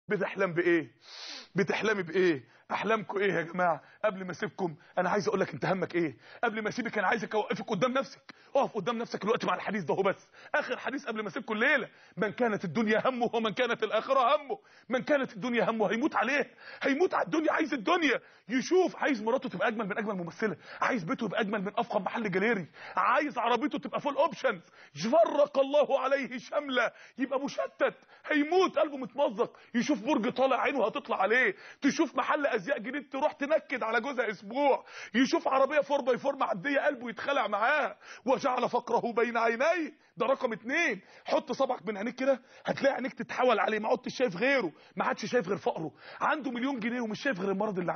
بتحلم بايه؟ بتحلمي بايه؟ احلامكم ايه يا جماعه؟ قبل ما اسيبكم انا عايز اقول لك انت همك ايه. قبل ما اسيبك انا عايزك اوقفك قدام نفسك. اقف قدام نفسك الوقت مع الحديث ده. هو بس اخر حديث قبل ما اسيبكم الليله. من كانت الدنيا همه ومن كانت الاخره همه. من كانت الدنيا همه هيموت عليها، هيموت على الدنيا، عايز الدنيا، يشوف، عايز مراته تبقى اجمل من اجمل ممثله، عايز بيته يبقى اجمل من افخم محل جاليري، عايز عربيته تبقى فول اوبشنز، فرق الله عليه شمله، يبقى مشتت، هيموت قلبه متمزق، يشوف برج طالع عينه هتطلع عليه، تشوف محل ازياء جديد تروح تنكد على جوزها اسبوع، يشوف عربيه 4x4 معديه قلبه يتخلع معاها. وجعل فقره بين عينيه، ده رقم 2. حط صبعك بين عينيك كده هتلاقي عينيك تتحول عليه، ما عدتش شايف غيره، ما عادش شايف غير فقره، عنده مليون جنيه ومش شايف غير المرض اللي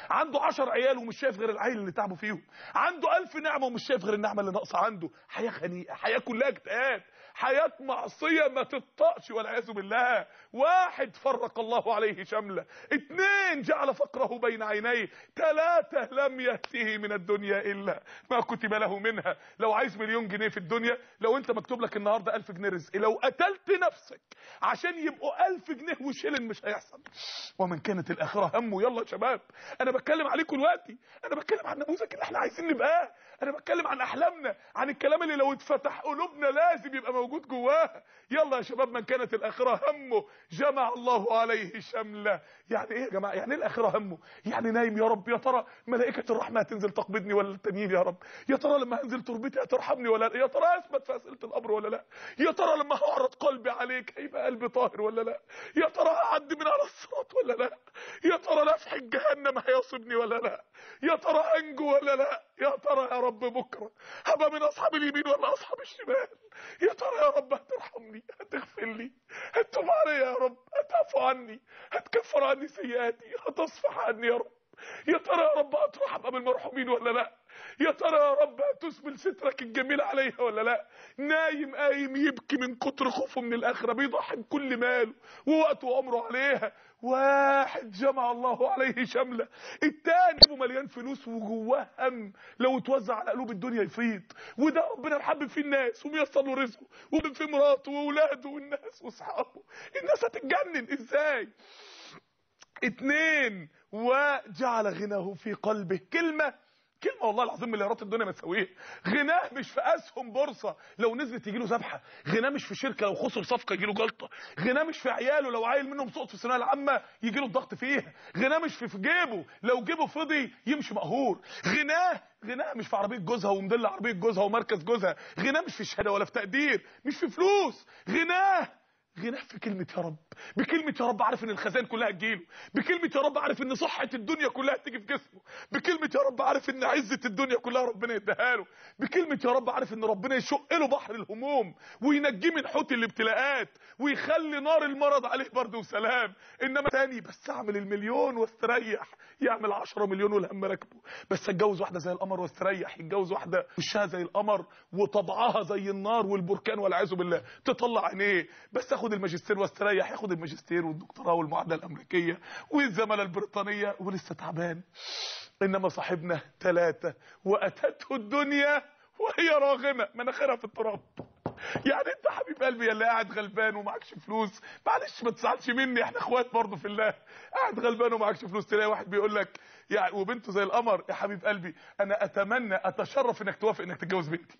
عنده 10 عيال ومش شايف غير العيل اللي تعبوا فيهم، عنده 1000 نعمه ومش شايف غير النعمه اللي ناقصه عنده. حياه خنيقه، حياه كلها اكتئاب، حياه معصيه ما تطقش والعياذ بالله. 1 فرق الله عليه شمله، 2 جعل فقره بين عينيه، 3 لم يأته من الدنيا الا ما كتب له منها. لو عايز مليون جنيه في الدنيا، لو انت مكتوب لك النهارده 1000 جنيه رزق، لو قتلت نفسك عشان يبقوا 1000 جنيه وشيلن مش هيحصل. ومن كانت الاخره همه. يلا يا شباب، انا بتكلم عليكم دلوقتي، انا بتكلم عن النموذج اللي احنا عايزين نبقاه، انا بتكلم عن احلامنا، عن الكلام اللي لو اتفتح قلوبنا لازم يبقى موجود جواها. يلا يا شباب، من كانت الاخره همه جمع الله عليه شمله. يعني ايه يا جماعه؟ يعني ايه الاخره همه؟ يعني نايم يا رب، يا ترى ملائكه الرحمه هتنزل تقبضني ولا التانيين يا رب؟ يا ترى لما هنزل تربتي هترحمني ولا لا؟ يا ترى اثبت في اسئله القبر ولا لا؟ يا ترى لما هعرض قلبي عليك هيبقى قلبي طاهر ولا لا؟ يا ترى هعدي من على الصراط ولا لا؟ يا ترى نفح جهنم هيصيبني ولا لا؟ يا ترى هنجو ولا لا؟ يا ترى يا رب بكره هبقى من اصحاب اليمين ولا اصحاب الشمال؟ يا ترى يا رب هترحمني، هتغفر لي، هتتوب علي يا رب، هتعفو عني، هتكفر عني سيئاتي، هتصفح عني يا رب؟ يا ترى يا رب هتروح ابقى من المرحومين ولا لا؟ يا ترى يا رب هتسبل سترك الجميل عليها ولا لا؟ نايم قايم يبكي من كتر خوفه من الاخره، بيضحي بكل ماله ووقته وعمره عليها. 1 جمع الله عليه شمله، التاني مليان فلوس وجواه هم لو اتوزع على قلوب الدنيا يفيض، وده ربنا محبب فيه الناس وميسر له رزقه ومن في مراته واولاده والناس واصحابه. الناس هتتجنن ازاي؟ 2 وجعل غناه في قلبه. كلمة والله العظيم مليارات الدنيا ما تساويها. غناه مش في اسهم بورصه لو نزلت يجي له ذبحه، غناه مش في شركه لو خسر صفقه يجي له جلطه، غناه مش في عياله لو عيل منهم سقط في الثانويه العامه يجي له الضغط فيها، غناه مش في جيبه لو جيبه فضي يمشي مقهور، غناه مش في عربيه جوزها ومدل عربيه جوزها ومركز جوزها، غناه مش في شهاده ولا في تقدير، مش في فلوس، غناه في كلمة يا رب. بكلمة يا رب عارف ان الخزائن كلها تجيله، بكلمة يا رب عارف ان صحة الدنيا كلها تيجي في جسمه، بكلمة يا رب عارف ان عزة الدنيا كلها ربنا يديها له، بكلمة يا رب عارف ان ربنا يشق له بحر الهموم وينجيه من حوت الابتلاءات ويخلي نار المرض عليه برد وسلام. انما تاني بس اعمل المليون واستريح، يعمل 10 مليون والهم راكبه، بس اتجوز واحدة زي القمر واستريح، يتجوز واحدة وشها زي القمر وطبعها زي النار والبركان والعياذ بالله تطلع عينيه، بس اخد الماجستير واستريح، ياخد الماجستير والدكتوراه والمعادله الامريكيه والزماله البريطانيه ولسه تعبان. انما صاحبنا 3 واتته الدنيا وهي راغمه، مناخيرها في التراب. يعني انت حبيب قلبي يا اللي قاعد غلبان ومعكش فلوس، معلش ما تزعلش مني، احنا اخوات برضه في الله، قاعد غلبان ومعكش فلوس، تلاقي واحد بيقول لك يعني وبنته زي القمر، يا حبيب قلبي انا اتمنى اتشرف انك توافق انك تتجوز بنتي.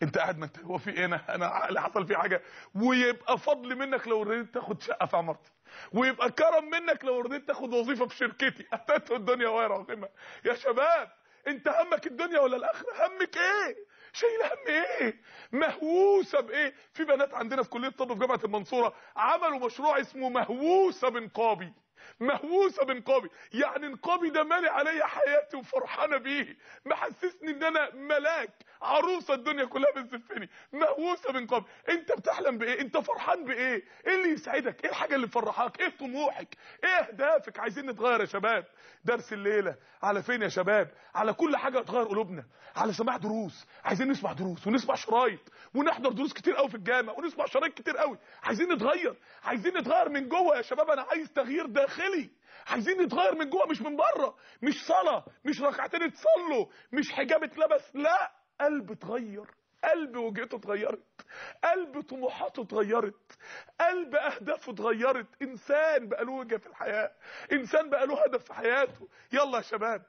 انت قاعد ما انت هو في ايه؟ انا اللي حصل فيه حاجه؟ ويبقى فضل منك لو رضيت تاخد شقه في عمارتي، ويبقى كرم منك لو رضيت تاخد وظيفه في شركتي. اتته الدنيا وهي راغمه. يا شباب انت همك الدنيا ولا الاخره؟ همك ايه؟ شايل هم ايه؟ مهووسه بايه؟ في بنات عندنا في كليه الطب في جامعه المنصوره عملوا مشروع اسمه مهووسه بنقابي. مهووسه بنقابي، يعني نقابي ده مالي عليا حياتي وفرحانه بيه، محسسني ان انا ملاك، عروسه الدنيا كلها بتزفني. مهووسه بنقابي. انت بتحلم بايه؟ انت فرحان بايه؟ ايه اللي يسعدك؟ ايه الحاجه اللي تفرحك؟ ايه طموحك؟ ايه اهدافك؟ عايزين نتغير يا شباب. درس الليله على فين يا شباب؟ على كل حاجه تغير قلوبنا، على سماع دروس، عايزين نسمع دروس ونسمع شرايط ونحضر دروس كتير قوي في الجامع ونسمع شرايط كتير قوي. عايزين نتغير، عايزين نتغير من جوه يا شباب. انا عايز تغيير داخلي، عايزين نتغير من جوه مش من بره، مش صلاه، مش ركعتين اتصلوا، مش حجاب اتلبس، لا، قلب اتغير، قلب وجهته اتغيرت، قلب طموحاته اتغيرت، قلب اهدافه اتغيرت. انسان بقى له وجهه في الحياه، انسان بقى له هدف في حياته. يلا يا شباب